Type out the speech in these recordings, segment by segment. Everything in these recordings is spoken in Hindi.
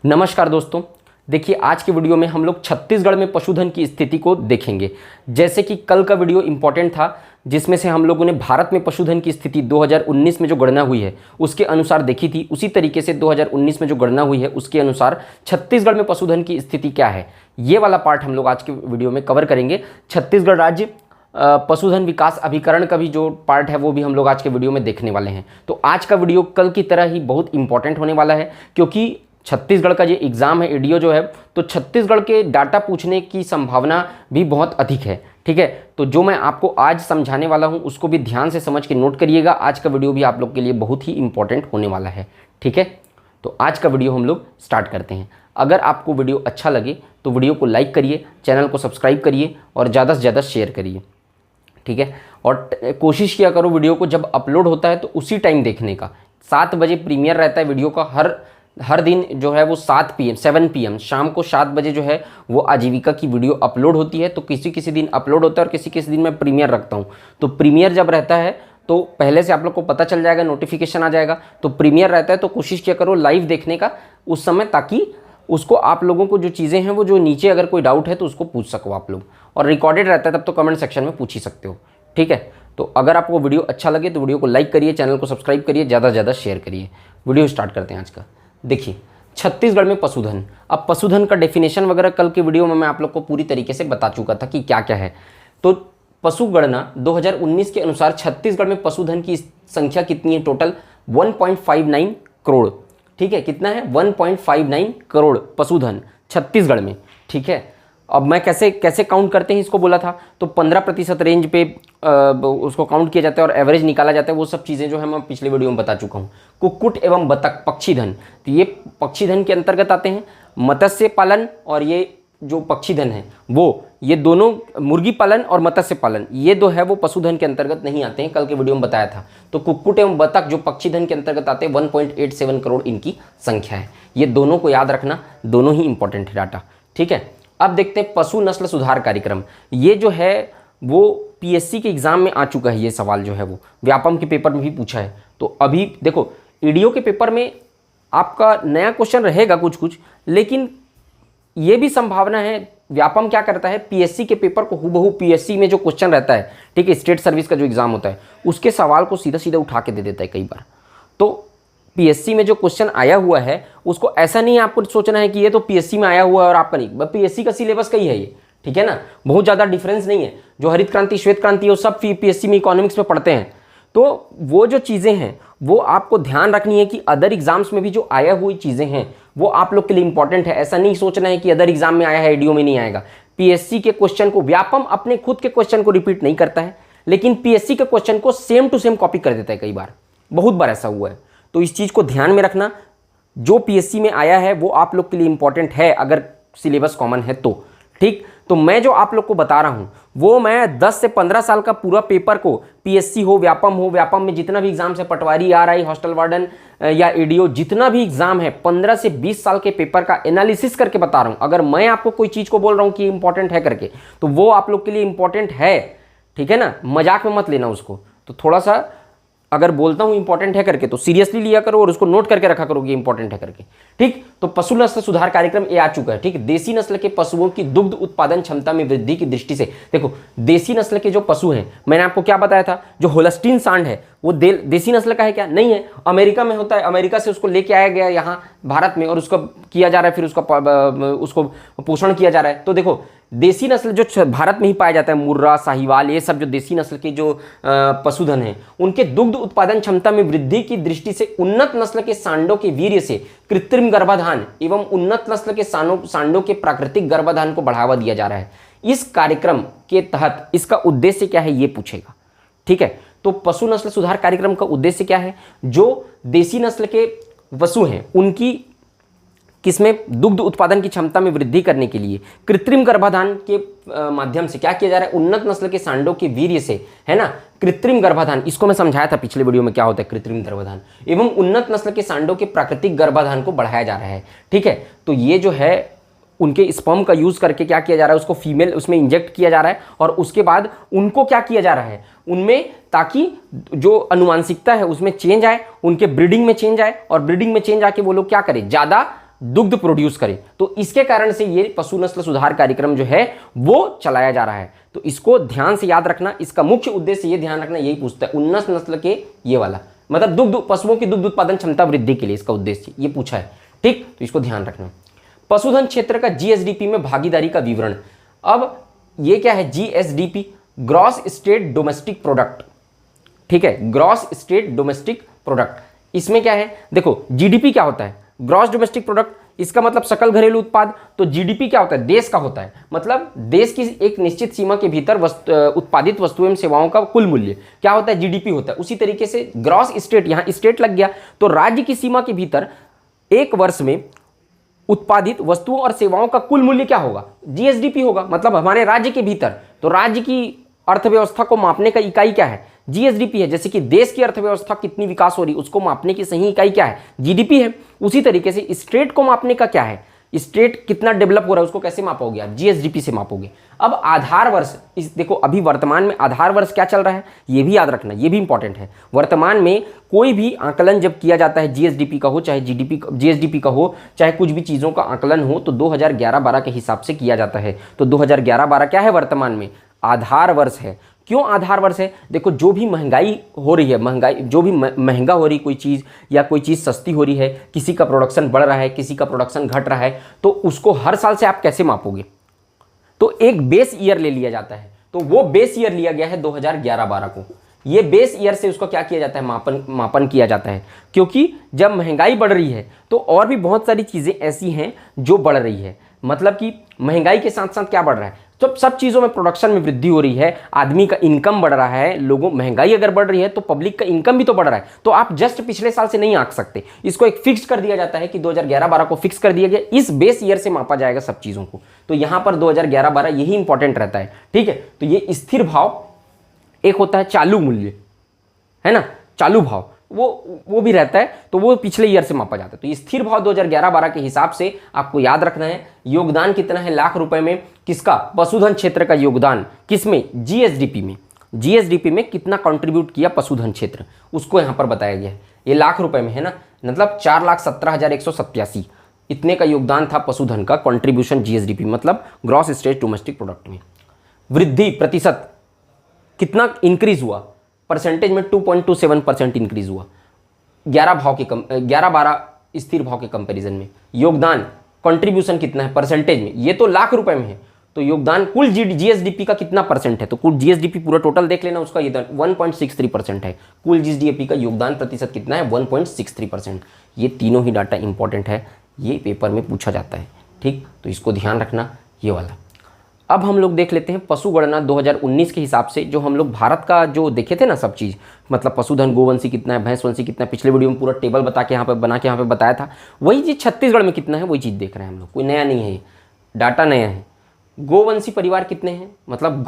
नमस्कार दोस्तों। देखिए, आज के वीडियो में हम लोग छत्तीसगढ़ में पशुधन की स्थिति को देखेंगे। जैसे कि कल का वीडियो इंपॉर्टेंट था, जिसमें से हम लोगों ने भारत में पशुधन की स्थिति 2019 में जो गणना हुई है उसके अनुसार देखी थी। उसी तरीके से 2019 में जो गणना हुई है उसके अनुसार छत्तीसगढ़ में पशुधन की स्थिति क्या है, ये वाला पार्ट हम लोग आज के वीडियो में कवर करेंगे। छत्तीसगढ़ राज्य पशुधन विकास अभिकरण का भी जो पार्ट है वो भी हम लोग आज के वीडियो में देखने वाले हैं। तो आज का वीडियो कल की तरह ही बहुत इंपॉर्टेंट होने वाला है, क्योंकि छत्तीसगढ़ का जो एग्ज़ाम है एडीओ जो है, तो छत्तीसगढ़ के डाटा पूछने की संभावना भी बहुत अधिक है। ठीक है, तो जो मैं आपको आज समझाने वाला हूं उसको भी ध्यान से समझ के नोट करिएगा। आज का वीडियो भी आप लोग के लिए बहुत ही इंपॉर्टेंट होने वाला है। ठीक है, तो आज का वीडियो हम लोग स्टार्ट करते हैं। अगर आपको वीडियो अच्छा लगे तो वीडियो को लाइक करिए, चैनल को सब्सक्राइब करिए और ज़्यादा से ज़्यादा शेयर करिए। ठीक है, और कोशिश किया करो वीडियो को जब अपलोड होता है तो उसी टाइम देखने का। 7 बजे प्रीमियर रहता है वीडियो का, हर दिन जो है वो 7 PM शाम को 7 बजे जो है वो आजीविका की वीडियो अपलोड होती है। तो किसी किसी दिन अपलोड होता है और किसी किसी दिन मैं प्रीमियर रखता हूँ। तो प्रीमियर जब रहता है तो पहले से आप लोग को पता चल जाएगा, नोटिफिकेशन आ जाएगा। तो प्रीमियर रहता है तो कोशिश किया करो लाइव देखने का उस समय, ताकि उसको आप लोगों को जो चीज़ें हैं वो जो नीचे अगर कोई डाउट है तो उसको पूछ सको आप लोग। और रिकॉर्डेड रहता है तब तो कमेंट सेक्शन में पूछ ही सकते हो। ठीक है, तो अगर आपको वीडियो अच्छा लगे तो वीडियो को लाइक करिए, चैनल को सब्सक्राइब करिए, ज़्यादा से ज़्यादा शेयर करिए। वीडियो स्टार्ट करते हैं आज का। देखिए, छत्तीसगढ़ में पशुधन, अब पशुधन का डेफिनेशन वगैरह कल के वीडियो में मैं आप लोग को पूरी तरीके से बता चुका था कि क्या क्या है। तो पशु गणना 2019 के अनुसार छत्तीसगढ़ में पशुधन की संख्या कितनी है? टोटल 1.59 करोड़। ठीक है, कितना है? 1.59 करोड़ पशुधन छत्तीसगढ़ में। ठीक है, अब मैं कैसे काउंट करते हैं इसको बोला था, तो 15% रेंज पे उसको काउंट किया जाता है और एवरेज निकाला जाता है। वो सब चीज़ें जो है मैं पिछले वीडियो में बता चुका हूँ। कुक्कुट एवं बतख पक्षीधन, तो ये पक्षीधन के अंतर्गत आते हैं। मत्स्य पालन और ये जो पक्षीधन है वो, ये दोनों मुर्गी पालन और मत्स्य पालन, ये दो है वो पशुधन के अंतर्गत नहीं आते हैं। कल के वीडियो में बताया था। तो कुक्कुट एवं बतख जो पक्षीधन के अंतर्गत आते हैं 1.87 करोड़ इनकी संख्या है। ये दोनों को याद रखना, दोनों ही इंपॉर्टेंट है डाटा। ठीक है, अब देखते हैं पशु नस्ल सुधार कार्यक्रम। ये जो है वो पीएससी के एग्जाम में आ चुका है। ये सवाल जो है वो व्यापम के पेपर में भी पूछा है। तो अभी देखो, ईडीओ के पेपर में आपका नया क्वेश्चन रहेगा कुछ कुछ, लेकिन ये भी संभावना है व्यापम क्या करता है, पीएससी के पेपर को हूबहू पीएससी में जो क्वेश्चन रहता है, ठीक है, स्टेट सर्विस का जो एग्जाम होता है उसके सवाल को सीधा सीधा उठा के दे देता है कई बार। तो पीएससी में जो क्वेश्चन आया हुआ है उसको ऐसा नहीं आपको सोचना है कि ये तो पीएससी में आया हुआ है और आपका नहीं। पीएससी का सिलेबस का ही है ये। ठीक है ना, बहुत ज़्यादा डिफरेंस नहीं है। जो हरित क्रांति, श्वेत क्रांति, वो सब पीएससी में इकोनॉमिक्स में पढ़ते हैं। तो वो जो चीज़ें हैं वो आपको ध्यान रखनी है कि अदर एग्जाम्स में भी जो आया हुई चीज़ें हैं वो आप लोग के लिए इंपॉर्टेंट है। ऐसा नहीं सोचना है कि अदर एग्जाम में आया है एडीओ में नहीं आएगा। पीएससी के क्वेश्चन को, व्यापम अपने खुद के क्वेश्चन को रिपीट नहीं करता है, लेकिन पीएससी के क्वेश्चन को सेम टू सेम कॉपी कर देता है। कई बार, बहुत बार ऐसा हुआ है। तो इस चीज़ को ध्यान में रखना, जो पीएससी में आया है वो आप लोग के लिए इंपॉर्टेंट है अगर सिलेबस कॉमन है तो। ठीक, तो मैं जो आप लोग को बता रहा हूं वो मैं 10 से 15 साल का पूरा पेपर को, पीएससी हो, व्यापम में जितना भी एग्जाम है, पटवारी, आरआई, हॉस्टल वार्डन या एडीओ, जितना भी एग्जाम है, 15 से 20 साल के पेपर का एनालिसिस करके बता रहा हूं। अगर मैं आपको कोई चीज़ को बोल रहा हूं कि इंपॉर्टेंट है करके, तो वो आप लोग के लिए इंपॉर्टेंट है। ठीक है ना, मजाक में मत लेना उसको। तो थोड़ा सा अगर बोलता हूं इंपॉर्टेंट है करके तो सीरियसली लिया करो और उसको नोट करके रखा करो कि इंपॉर्टेंट है करके। ठीक, तो पशु नस्ल सुधार कार्यक्रम ये आ चुका है। ठीक, देसी नस्ल के पशुओं की दुग्ध उत्पादन क्षमता में वृद्धि की दृष्टि से, देखो देसी नस्ल के जो पशु हैं, मैंने आपको क्या बताया था, जो होल्स्टीन सांड है वो देसी नस्ल का है क्या? नहीं है, अमेरिका में होता है। अमेरिका से उसको लेके आया गया यहाँ भारत में और उसको किया जा रहा है, फिर उसको पोषण किया जा रहा है। तो देखो, देसी नस्ल जो भारत में ही पाया जाता है, मुर्रा, साहिवाल, ये सब जो देसी नस्ल के जो पशुधन हैं, उनके दुग्ध उत्पादन क्षमता में वृद्धि की दृष्टि से उन्नत नस्ल के सांडों के वीर्य से कृत्रिम गर्भाधान एवं उन्नत नस्ल के सांडों के प्राकृतिक गर्भाधान को बढ़ावा दिया जा रहा है। इस कार्यक्रम के तहत इसका उद्देश्य क्या है ये पूछेगा। ठीक है, तो पशु नस्ल सुधार कार्यक्रम का उद्देश्य क्या है? जो देसी नस्ल के पशु हैं उनकी किसमें दुग्ध उत्पादन की क्षमता में वृद्धि करने के लिए कृत्रिम गर्भाधान के माध्यम से क्या किया जा रहा है? उन्नत नस्ल के सांडों के वीर्य से, है ना, कृत्रिम गर्भाधान, इसको मैं समझाया था पिछले वीडियो में क्या होता है कृत्रिम गर्भाधान, एवं उन्नत नस्ल के सांडों के प्राकृतिक गर्भाधान को बढ़ाया जा रहा है। ठीक है, तो ये जो है उनके स्पर्म का यूज करके क्या किया जा रहा है, उसको फीमेल उसमें इंजेक्ट किया जा रहा है और उसके बाद उनको क्या किया जा रहा है उनमें, ताकि जो अनुवांशिकता है उसमें चेंज आए, उनके ब्रीडिंग में चेंज आए और ब्रीडिंग में चेंज आके वो लोग क्या करें, ज़्यादा दुग्ध प्रोड्यूस करे। तो इसके कारण से ये पशु नस्ल सुधार कार्यक्रम जो है वो चलाया जा रहा है। तो इसको ध्यान से याद रखना। इसका मुख्य उद्देश्य ये ध्यान रखना, यही पूछता है उन्नत नस्ल के ये वाला, मतलब दुग्ध पशुओं की दुग्ध उत्पादन क्षमता वृद्धि के लिए इसका उद्देश्य ये पूछा है। ठीक, तो इसको ध्यान रखना। पशुधन क्षेत्र का जीएसडीपी में भागीदारी का विवरण। अब ये क्या है GSDP? Gross state domestic product. ठीक है, ग्रॉस स्टेट डोमेस्टिक प्रोडक्ट। इसमें क्या है, देखो जीडीपी क्या होता है? ग्रॉस डोमेस्टिक प्रोडक्ट, इसका मतलब सकल घरेलू उत्पाद। तो जीडीपी क्या होता है? देश का होता है, मतलब देश की एक निश्चित सीमा के भीतर उत्पादित वस्तुओं एवं सेवाओं का कुल मूल्य क्या होता है? जीडीपी होता है। उसी तरीके से ग्रॉस स्टेट, यहाँ स्टेट लग गया, तो राज्य की सीमा के भीतर एक वर्ष में उत्पादित वस्तुओं और सेवाओं का कुल मूल्य क्या होगा? जीएसडीपी होगा, मतलब हमारे राज्य के भीतर। तो राज्य की अर्थव्यवस्था को मापने का इकाई क्या है? जीएसडीपी है। जैसे कि देश की अर्थव्यवस्था कितनी विकास हो रही है उसको मापने की सही इकाई क्या है? जीडीपी है। उसी तरीके से स्टेट को मापने का क्या है? स्टेट कितना डेवलप हो रहा है उसको कैसे मापोगे आप? जीएसडीपी से मापोगे। अब आधार वर्ष, इस देखो अभी वर्तमान में आधार वर्ष क्या चल रहा है ये भी याद रखना, ये भी इंपॉर्टेंट है। वर्तमान में कोई भी आंकलन जब किया जाता है, जीएसडीपी का हो चाहे जीएसडीपी का हो, चाहे कुछ भी चीज़ों का आंकलन हो, तो 2011-12 के हिसाब से किया जाता है। तो 2011-12 क्या है वर्तमान में? आधार वर्ष है। क्यों आधार वर्ष है? देखो जो भी महंगाई हो रही है, महंगाई जो भी महंगा हो रही कोई चीज़ या कोई चीज़ सस्ती हो रही है, किसी का प्रोडक्शन बढ़ रहा है, किसी का प्रोडक्शन घट रहा है, तो उसको हर साल से आप कैसे मापोगे? तो एक बेस ईयर ले लिया जाता है। तो वो बेस ईयर लिया गया है 2011-12 को। ये बेस ईयर से उसका क्या किया जाता है? मापन किया जाता है। क्योंकि जब महंगाई बढ़ रही है तो और भी बहुत सारी चीज़ें ऐसी हैं जो बढ़ रही है, मतलब कि महंगाई के साथ साथ क्या बढ़ रहा है? तो सब चीज़ों में प्रोडक्शन में वृद्धि हो रही है, आदमी का इनकम बढ़ रहा है, लोगों महंगाई अगर बढ़ रही है तो पब्लिक का इनकम भी तो बढ़ रहा है। तो आप जस्ट पिछले साल से नहीं आंक सकते, इसको एक फिक्स कर दिया जाता है कि 2011-12 को फिक्स कर दिया गया, इस बेस ईयर से मापा जाएगा सब चीज़ों को। तो यहाँ पर 2011-12 यही इंपॉर्टेंट रहता है। ठीक है, तो ये स्थिर भाव, एक होता है चालू मूल्य, है ना, चालू भाव, वो भी रहता है, तो वो पिछले ईयर से मापा जाता है। तो ये स्थिर भाव 2011-12 के हिसाब से आपको याद रखना है। योगदान कितना है लाख रुपए में? किसका? पशुधन क्षेत्र का योगदान। किसमें? जीएसडीपी में। जीएसडीपी में कितना कंट्रीब्यूट किया पशुधन क्षेत्र, उसको यहाँ पर बताया गया है। ये लाख रुपए में है ना, मतलब 4,17,187 इतने का योगदान था पशुधन का कॉन्ट्रीब्यूशन जीएसडीपी, मतलब ग्रॉस स्टेट डोमेस्टिक प्रोडक्ट में। वृद्धि प्रतिशत कितना इंक्रीज हुआ? परसेंटेज में 2.27% इंक्रीज हुआ 11-12 स्थिर भाव के कंपैरिजन में। योगदान कंट्रीब्यूशन कितना है परसेंटेज में? ये तो लाख रुपए में है, तो योगदान कुल जीएसडीपी का कितना परसेंट है? तो कुल जीएसडीपी पूरा टोटल देख लेना, उसका ये 1.63% है। कुल जीएसडीपी का योगदान प्रतिशत कितना है? 1.63%। ये तीनों ही डाटा इंपॉर्टेंट है, ये पेपर में पूछा जाता है। ठीक, तो इसको ध्यान रखना ये वाला। अब हम लोग देख लेते हैं पशु गणना 2019 के हिसाब से, जो हम लोग भारत का जो देखे थे ना सब चीज़, मतलब पशुधन गोवंशी कितना है, भैंसवंशी कितना है, पिछले वीडियो में पूरा टेबल बना के यहाँ पे बताया था। वही चीज़ छत्तीसगढ़ में कितना है वही चीज़ देख रहे हैं हम लोग, कोई नया नहीं है, डाटा नया है। गोवंशी परिवार कितने हैं, मतलब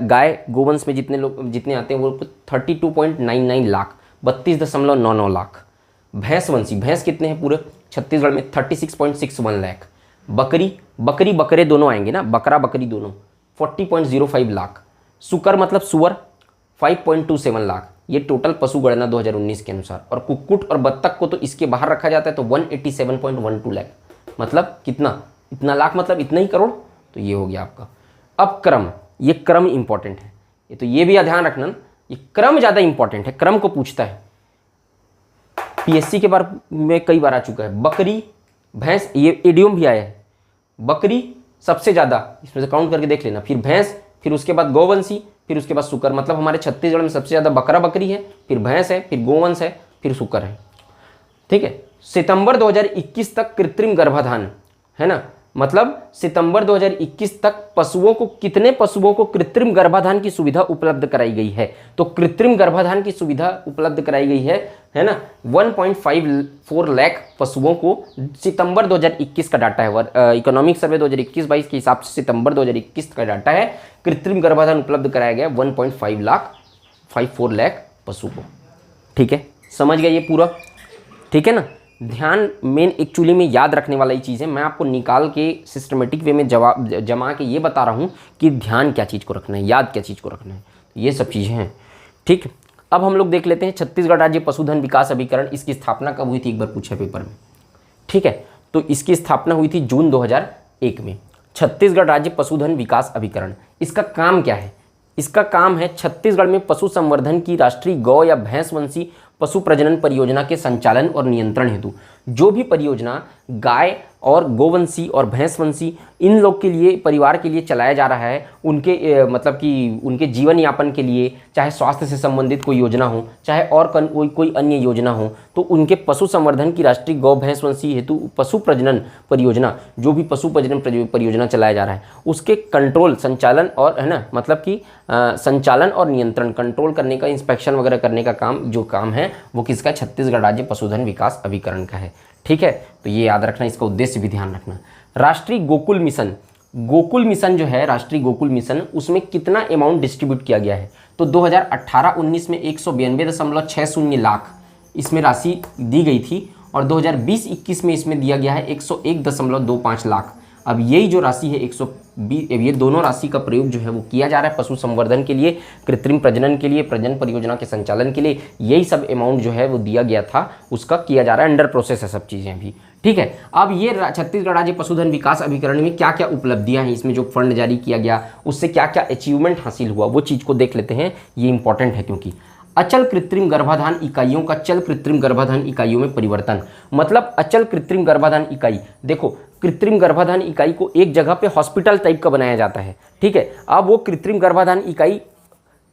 गाय गोवंश में जितने आते हैं वो 32.99 लाख, 32.99 लाख। भैंसवंशी भैंस कितने हैं पूरे छत्तीसगढ़ में? 36.61 लाख। बकरे दोनों आएंगे ना, बकरा बकरी दोनों 40.05 लाख। सुकर मतलब सुअर 5.27 लाख। ये टोटल पशु गणना 2019 के अनुसार। और कुक्कुट और बत्तख को तो इसके बाहर रखा जाता है, तो 187.12 लाख, मतलब कितना? इतना लाख मतलब इतना ही करोड़। तो ये हो गया आपका। अब क्रम, ये क्रम इंपॉर्टेंट है, ये तो ये भी ध्यान रखना, ये क्रम ज़्यादा इंपॉर्टेंट है, क्रम को पूछता है। पीएससी के बारे में कई बार आ चुका है। बकरी भैंस, ये इडियम भी आया है। बकरी सबसे ज़्यादा, इसमें से काउंट करके देख लेना, फिर भैंस, फिर उसके बाद गोवंशी, फिर उसके बाद सुकर, मतलब हमारे छत्तीसगढ़ में सबसे ज़्यादा बकरा बकरी है, फिर भैंस है, फिर गोवंश है, फिर सुकर है। ठीक है, सितंबर 2021 तक कृत्रिम गर्भाधान है ना, मतलब सितंबर 2021 तक कितने पशुओं को कृत्रिम गर्भाधान की सुविधा उपलब्ध कराई गई है? तो कृत्रिम गर्भाधान की सुविधा उपलब्ध कराई गई है ना, 1.54 लाख पशुओं को। सितंबर 2021 का डाटा है, इकोनॉमिक सर्वे 2021-22 के हिसाब से सितंबर 2021 का डाटा है। कृत्रिम गर्भाधान उपलब्ध कराया गया 1.54 लाख पशु को। ठीक है, समझ गए ये पूरा? ठीक है ना, ध्यान मेन एक्चुअली में याद रखने वाला ही चीज़ है। मैं आपको निकाल के सिस्टमेटिक वे में जमा के ये बता रहा हूँ कि ध्यान क्या चीज़ को रखना है, याद क्या चीज़ को रखना है, ये सब चीज़ें हैं। ठीक, अब हम लोग देख लेते हैं छत्तीसगढ़ राज्य पशुधन विकास अभिकरण, इसकी स्थापना कब हुई थी, एक बार पूछा पेपर में। ठीक है, तो इसकी स्थापना हुई थी जून 2001 में। छत्तीसगढ़ राज्य पशुधन विकास अभिकरण, इसका काम क्या है? इसका काम है छत्तीसगढ़ में पशु संवर्धन की राष्ट्रीय गौ या भैंसवंशी पशु प्रजनन परियोजना के संचालन और नियंत्रण हेतु जो भी परियोजना गाय और गोवंशी और भैंसवंशी इन लोग के लिए, परिवार के लिए चलाया जा रहा है, उनके मतलब कि उनके जीवन यापन के लिए, चाहे स्वास्थ्य से संबंधित कोई योजना हो, चाहे और कोई अन्य योजना हो, तो उनके पशु संवर्धन की राष्ट्रीय गौ भैंसवंशी हेतु पशु प्रजनन परियोजना, जो भी पशु प्रजनन परियोजना चलाया जा रहा है, उसके कंट्रोल, संचालन और, है ना, मतलब कि संचालन और नियंत्रण, कंट्रोल करने का, इंस्पेक्शन वगैरह करने का काम, जो काम है वो किसका? छत्तीसगढ़ राज्य पशुधन विकास अभिकरण का है। ठीक है, तो ये याद रखना, इसका उद्देश्य भी ध्यान रखना। राष्ट्रीय गोकुल मिशन, गोकुल मिशन जो है, राष्ट्रीय गोकुल मिशन, उसमें कितना अमाउंट डिस्ट्रीब्यूट किया गया है? तो 2018-19 में 192.60 लाख इसमें राशि दी गई थी और 2020-21 में इसमें दिया गया है 101.25 लाख। अब यही जो राशि है 120, ये दोनों राशि का प्रयोग जो है वो किया जा रहा है पशु संवर्धन के लिए, कृत्रिम प्रजनन के लिए, प्रजनन परियोजना के संचालन के लिए, यही सब अमाउंट जो है वो दिया गया था, उसका किया जा रहा है, अंडर प्रोसेस है सब चीज़ें भी। ठीक है, अब ये छत्तीसगढ़ राज्य पशुधन विकास अभिकरण में क्या क्या उपलब्धियां हैं, इसमें जो फंड जारी किया गया उससे क्या क्या अचीवमेंट हासिल हुआ, वो चीज़ को देख लेते हैं। ये इंपॉर्टेंट है क्योंकि अचल कृत्रिम गर्भाधान इकाइयों का चल कृत्रिम गर्भाधान इकाइयों में परिवर्तन, मतलब अचल कृत्रिम गर्भाधान इकाई, देखो कृत्रिम गर्भाधान इकाई को एक जगह पे हॉस्पिटल टाइप का बनाया जाता है। ठीक है, अब वो कृत्रिम गर्भाधान इकाई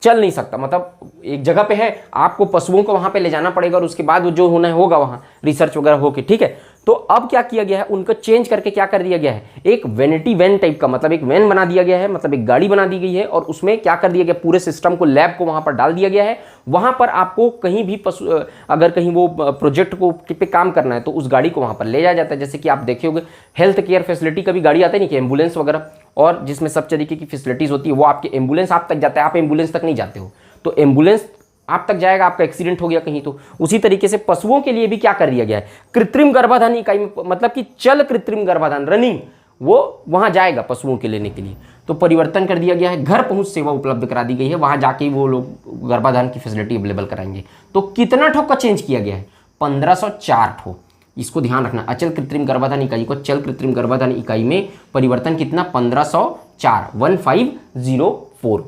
चल नहीं सकता, मतलब एक जगह पे है, आपको पशुओं को वहाँ पे ले जाना पड़ेगा और उसके बाद जो होना है होगा वहाँ रिसर्च वगैरह होके। ठीक है, तो अब क्या किया गया है, उनको चेंज करके क्या कर दिया गया है, एक वैनिटी वैन टाइप का, मतलब एक वैन बना दिया गया है, मतलब एक गाड़ी बना दी गई है और उसमें क्या कर दिया गया, पूरे सिस्टम को, लैब को वहाँ पर डाल दिया गया है। वहाँ पर आपको कहीं भी पशु, अगर कहीं वो प्रोजेक्ट को पे काम करना है तो उस गाड़ी को वहाँ पर ले जाया जाता है। जैसे कि आप देखे होंगे हेल्थ केयर फैसिलिटी का भी गाड़ी आता है नहीं कि एम्बुलेंस वगैरह, और जिसमें सब तरीके की फैसिलिटीज़ होती है, वो आपके एम्बुलेंस आप तक जाता है, आप एम्बुलेंस तक नहीं जाते हो, तो एम्बुलेंस आप तक जाएगा, आपका एक्सीडेंट हो गया कहीं, तो उसी तरीके से पशुओं के लिए भी क्या कर दिया गया है, कृत्रिम गर्भाधान इकाई में, मतलब कि चल कृत्रिम गर्भाधान, रनिंग, वो वहां जाएगा पशुओं के लेने के लिए। तो परिवर्तन कर दिया गया है, घर पहुंच सेवा उपलब्ध करा दी गई है, वहां जाके वो लोग गर्भाधान की फैसिलिटी अवेलेबल कराएंगे। तो कितना ठोक का चेंज किया गया है? 1504 ठो, इसको ध्यान रखना। अचल कृत्रिम गर्भाधान इकाई को चल कृत्रिम गर्भाधान इकाई में परिवर्तन कितना? 1504, 1504।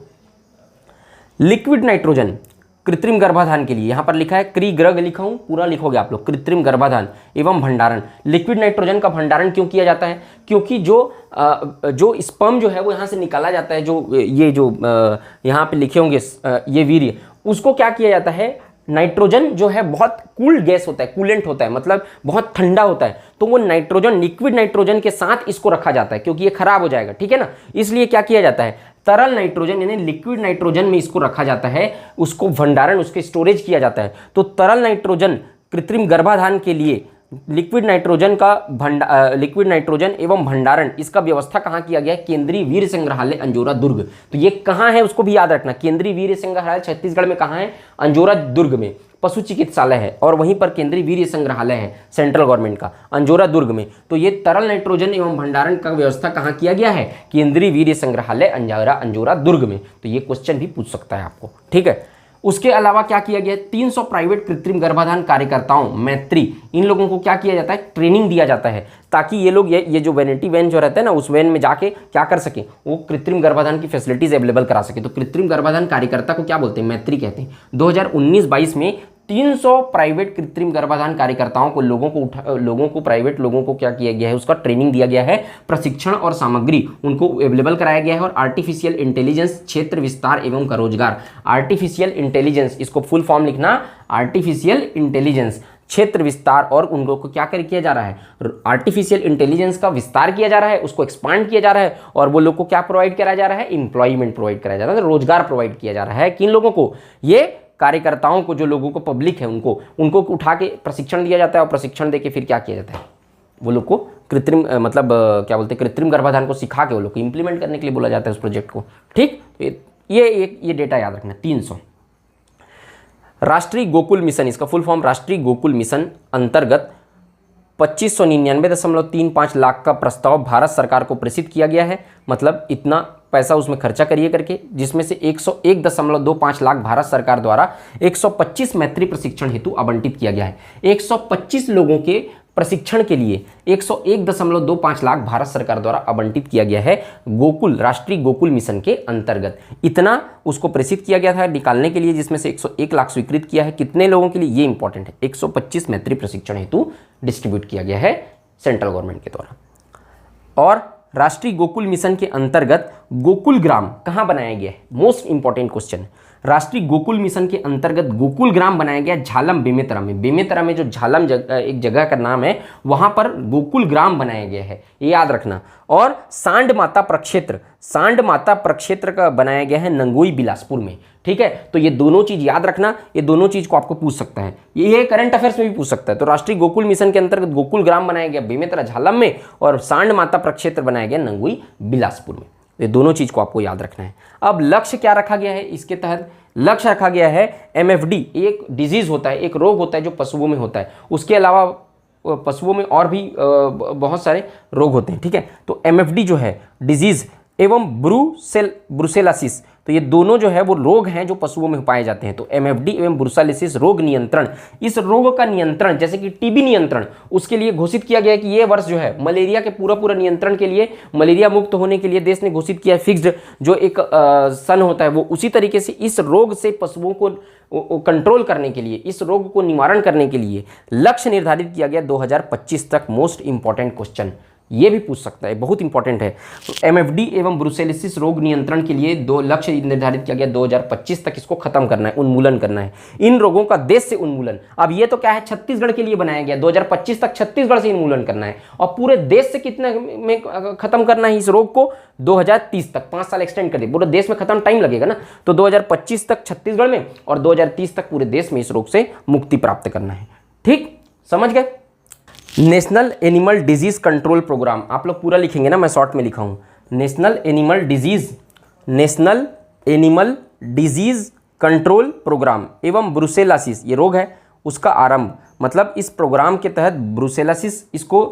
लिक्विड नाइट्रोजन कृत्रिम गर्भाधान के लिए यहाँ पर लिखा है, क्री-ग्रग लिखा हूँ, पूरा लिखोगे आप लोग, कृत्रिम गर्भाधान एवं भंडारण। लिक्विड नाइट्रोजन का भंडारण क्यों किया जाता है? क्योंकि जो स्पर्म जो है वो यहाँ से निकाला जाता है, जो ये जो यहाँ पे लिखे होंगे ये वीर्य, उसको क्या किया जाता है, नाइट्रोजन जो है बहुत कूल्ड गैस होता है, कूलेंट होता है, मतलब बहुत ठंडा होता है, तो वो नाइट्रोजन, लिक्विड नाइट्रोजन के साथ इसको रखा जाता है क्योंकि ये खराब हो जाएगा। ठीक है ना, इसलिए क्या किया जाता है, तरल नाइट्रोजन यानी लिक्विड नाइट्रोजन में इसको रखा जाता है, उसको भंडारण, उसके स्टोरेज किया जाता है। तो तरल नाइट्रोजन कृत्रिम गर्भाधान के लिए लिक्विड नाइट्रोजन एवं भंडारण, इसका व्यवस्था कहाँ किया गया है? केंद्रीय वीर संग्रहालय अंजोरा दुर्ग। तो ये कहाँ है उसको भी याद रखना, केंद्रीय वीर संग्रहालय छत्तीसगढ़ में कहाँ है? अंजोरा दुर्ग में पशु चिकित्सालय है और वहीं पर केंद्रीय वीर संग्रहालय है सेंट्रल गवर्नमेंट का, अंजोरा दुर्ग में। तो ये तरल नाइट्रोजन एवं भंडारण का व्यवस्था कहाँ किया गया है? केंद्रीय वीर संग्रहालय अंजोरा दुर्ग में। तो ये क्वेश्चन भी पूछ सकता है आपको। ठीक है, उसके अलावा क्या किया गया? 300 प्राइवेट कृत्रिम गर्भाधान कार्यकर्ताओं, मैत्री, इन लोगों को क्या किया जाता है? ट्रेनिंग दिया जाता है ताकि ये लोग ये जो वैनिटी वैन जो रहता है ना, उस वैन में जाके क्या कर सके, वो कृत्रिम गर्भाधान की फैसिलिटीज अवेलेबल करा सके। तो कृत्रिम गर्भाधान कार्यकर्ता को क्या बोलते हैं? मैत्री कहते हैं। 2019-22 में 300 प्राइवेट कृत्रिम गर्भाधान कार्यकर्ताओं को, प्राइवेट लोगों को क्या किया गया है? उसका ट्रेनिंग दिया गया है, प्रशिक्षण और सामग्री उनको अवेलेबल कराया गया है। और आर्टिफिशियल इंटेलिजेंस क्षेत्र विस्तार एवं का रोजगार, आर्टिफिशियल इंटेलिजेंस, इसको फुल फॉर्म लिखना, आर्टिफिशियल इंटेलिजेंस क्षेत्र विस्तार, और उन लोगों को क्या किया जा रहा है? आर्टिफिशियल इंटेलिजेंस का विस्तार किया जा रहा है, उसको एक्सपांड किया जा रहा है, और वो लोग को क्या प्रोवाइड कराया जा रहा है? एम्प्लॉयमेंट प्रोवाइड कराया जा रहा है, रोजगार प्रोवाइड किया जा रहा है। किन लोगों को? ये कार्यकर्ताओं को, जो लोगों को पब्लिक है उनको उठा के प्रशिक्षण दिया जाता है, और प्रशिक्षण देके फिर क्या किया जाता है? वो लोग को कृत्रिम क्या बोलते हैं, कृत्रिम गर्भाधान को सिखा के वो लोग को इंप्लीमेंट करने के लिए बोला जाता है उस प्रोजेक्ट को। ठीक, ये डेटा याद रखना। 300 राष्ट्रीय गोकुल मिशन, इसका फुल फॉर्म राष्ट्रीय गोकुल मिशन अंतर्गत 2599.35 लाख का प्रस्ताव भारत सरकार को प्रेषित किया गया है, मतलब इतना पैसा उसमें खर्चा करिए करके, जिसमें से 101.25 लाख भारत सरकार द्वारा 125 मैत्री प्रशिक्षण हेतु आवंटित किया गया है। 125 लोगों के प्रशिक्षण के लिए 101.25 लाख भारत सरकार द्वारा आवंटित किया गया है गोकुल, राष्ट्रीय गोकुल मिशन के अंतर्गत। इतना उसको प्रेषित किया गया था निकालने के लिए, जिसमें से 101 लाख स्वीकृत किया है। कितने लोगों के लिए, ये इंपॉर्टेंट है, 125 मैत्री प्रशिक्षण हेतु डिस्ट्रीब्यूट किया गया है सेंट्रल गवर्नमेंट के द्वारा। और राष्ट्रीय गोकुल मिशन के अंतर्गत गोकुल ग्राम कहाँ बनाया गया है, मोस्ट इंपॉर्टेंट क्वेश्चन। राष्ट्रीय गोकुल मिशन के अंतर्गत गोकुल ग्राम बनाया गया झालम बेमेतरा में। बेमेतरा में जो झालम एक जगह का नाम है, वहां पर गोकुल ग्राम बनाया गया है, ये याद रखना। और सांड माता प्रक्षेत्र का बनाया गया है नंगोई बिलासपुर में। ठीक है, तो ये दोनों चीज याद रखना, ये दोनों चीज को आपको पूछ सकता है, ये करंट अफेयर्स में भी पूछ सकता है। तो राष्ट्रीय गोकुल मिशन के अंतर्गत गोकुल ग्राम बनाया गया बेमेतरा झालम में, और सांड माता प्रक्षेत्र बनाया गया नंगोई बिलासपुर में। ये दोनों चीज को आपको याद रखना है। अब लक्ष्य क्या रखा गया है इसके तहत, लक्ष्य रखा गया है MFD, एक डिजीज होता है, एक रोग होता है जो पशुओं में होता है। उसके अलावा पशुओं में और भी बहुत सारे रोग होते हैं। ठीक है, तो MFD जो है डिजीज एवं ब्रुसेलासिस, तो ये दोनों जो है वो रोग हैं जो पशुओं में पाए जाते हैं। तो MFD एवं ब्रुसेलासिस रोग नियंत्रण, इस रोग का नियंत्रण जैसे कि टीबी नियंत्रण, उसके लिए घोषित किया गया है कि ये वर्ष जो है मलेरिया के पूरा नियंत्रण के लिए, मलेरिया मुक्त होने के लिए देश ने घोषित किया है फिक्स्ड जो एक सन होता है वो। उसी तरीके से इस रोग से पशुओं को कंट्रोल करने के लिए, इस रोग को निवारण करने के लिए लक्ष्य निर्धारित किया गया 2025 तक। मोस्ट इंपॉर्टेंट क्वेश्चन ये भी पूछ सकता है, बहुत इंपॉर्टेंट है। MFD एवं ब्रुसेलोसिस रोग नियंत्रण के लिए 2 लक्ष्य निर्धारित किया गया 2025 तक, इसको खत्म करना है, उन्मूलन करना है इन रोगों का देश से उन्मूलन। अब ये तो क्या है, छत्तीसगढ़ के लिए बनाया गया, 2025 तक छत्तीसगढ़ से उन्मूलन करना है, और पूरे देश से कितने में खत्म करना है इस रोग को, 2030 तक, 5 साल एक्सटेंड कर दिए। पूरे देश में खत्म टाइम लगेगा ना, तो 2025 तक छत्तीसगढ़ में और 2030 तक पूरे देश में इस रोग से मुक्ति प्राप्त करना है। ठीक, समझ गए। National animal disease control programme, आप लोग पूरा लिखेंगे ना, मैं शॉर्ट में लिखा हूँ। National animal disease control programme एवं ब्रुसेलासिस, ये रोग है, उसका आरंभ, मतलब इस प्रोग्राम के तहत ब्रुसेलासिस, इसको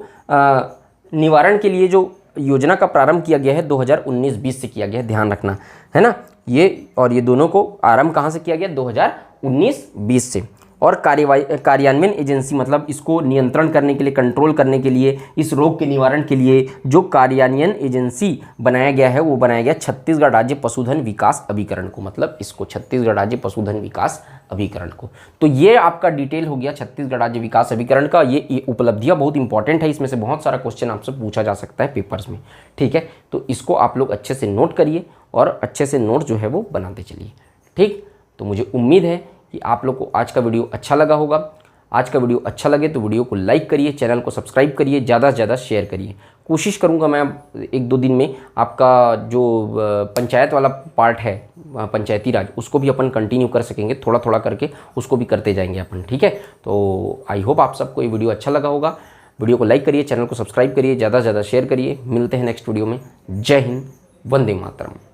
निवारण के लिए जो योजना का प्रारंभ किया गया है 2019-20 से किया गया है, ध्यान रखना है ना। ये और ये दोनों को आरंभ कहाँ से किया गया, 2019-20 से। और कार्यान्वयन एजेंसी, मतलब इसको नियंत्रण करने के लिए, कंट्रोल करने के लिए, इस रोग के निवारण के लिए जो कार्यान्वयन एजेंसी बनाया गया है वो बनाया गया छत्तीसगढ़ राज्य पशुधन विकास अभिकरण को, मतलब इसको छत्तीसगढ़ राज्य पशुधन विकास अभिकरण को। तो ये आपका डिटेल हो गया छत्तीसगढ़ राज्य विकास अभिकरण का। ये उपलब्धियां बहुत इंपॉर्टेंट है, इसमें से बहुत सारा क्वेश्चन आपसे पूछा जा सकता है पेपर्स में। ठीक है, तो इसको आप लोग अच्छे से नोट करिए और अच्छे से नोट जो है वो बनाते चलिए। ठीक, तो मुझे उम्मीद है कि आप लोग को आज का वीडियो अच्छा लगा होगा। आज का वीडियो अच्छा लगे तो वीडियो को लाइक करिए, चैनल को सब्सक्राइब करिए, ज़्यादा से ज़्यादा शेयर करिए। कोशिश करूँगा मैं 1-2 दिन में आपका जो पंचायत वाला पार्ट है, पंचायती राज, उसको भी अपन कंटिन्यू कर सकेंगे, थोड़ा थोड़ा करके उसको भी करते जाएंगे अपन। ठीक है, तो आई होप आप सबको ये वीडियो अच्छा लगा होगा। वीडियो को लाइक करिए, चैनल को सब्सक्राइब करिए, ज़्यादा से ज़्यादा शेयर करिए। मिलते हैं नेक्स्ट वीडियो में। जय हिंद, वंदे मातरम।